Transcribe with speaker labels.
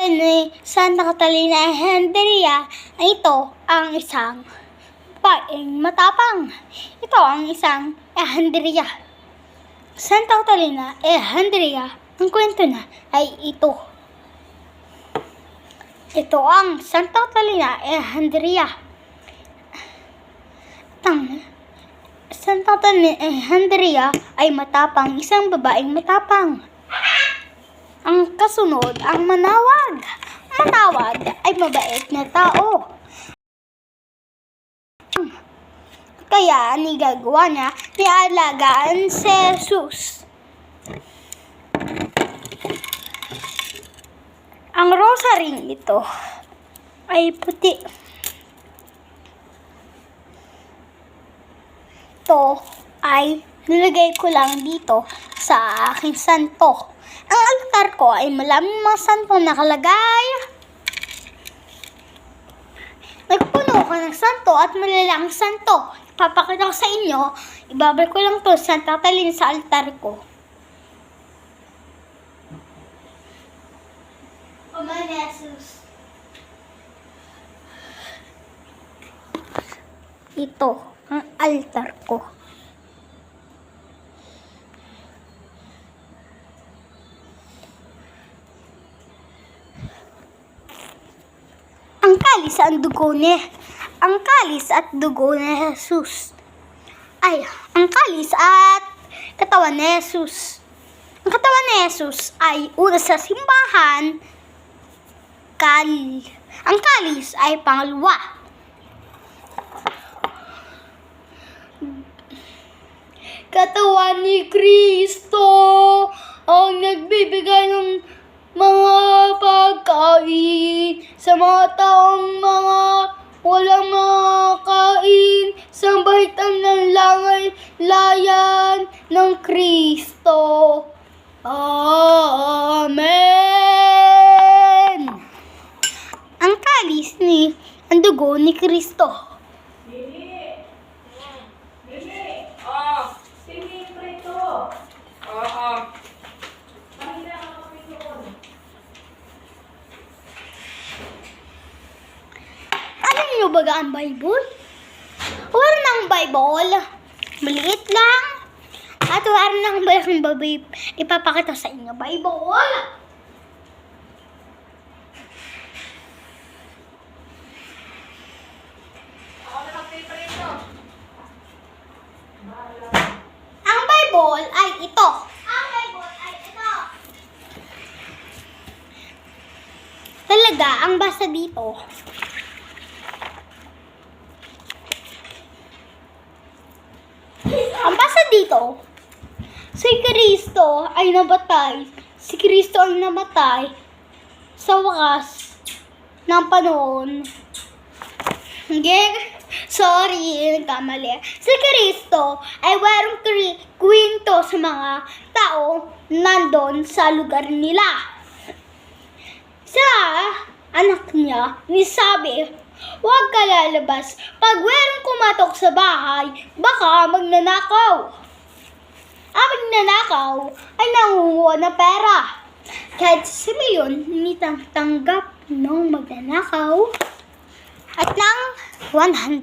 Speaker 1: Ni Santa Catalina Alejandria, ito ang isang babaeng matapang. Ito ang isang Alejandria. Santa Catalina Alejandria, ang kwento na ay ito. Ito ang Santa Catalina Alejandria. Ang Santa Catalina Alejandria ay matapang, isang babaeng matapang. Ang kasunod, ang manawag. Manawag ay mabait na tao. Kaya nigagawa niya, nialagaan si Jesus. Ang rosary ito ay puti. Ito ay nilagay ko lang dito sa aking santo. Ang altar ko ay maraming mga santo nakalagay. Nagpuno ko ng santo at malalang santo. Ipapakita ko sa inyo. Ibabalik ko lang to sa tatalin sa altar ko. Ama ni Jesus. Ito ang altar ko. Ang kalis at dugo ni Jesus. Ay, ang kalis at katawan ni Jesus. Ang katawan ni Jesus ay una sa simbahan. Ang kalis ay pangalawa. Katawan ni Kristo ang nagbibigay ng mga pagkain sa mga taong mga walang makakain sa bahitan ng layan ng Kristo. Amen. Ang kalis ni ang dugo ni Kristo. Alam niyo ba ang Bible? Wala nang Bible. Maliit lang. At wala nang malaking Bible. Ipapakita sa inyo. Bible. Ang Bible ay ito. Talaga, ang basa dito. Ang basa dito, si Kristo ay namatay. Si Kristo ay namatay sa wakas ng panahon. Sorry, nagkamali. Si Kristo ay warong kwento sa mga tao nandun sa lugar nila. Sa anak niya, nisabi, huwag ka lalabas. Pag merong kumatok sa bahay, baka magnanakaw. Ang magnanakaw ay nangunguha ng pera. Kahit si Simeon, tanggap ng magnanakaw at ng 100.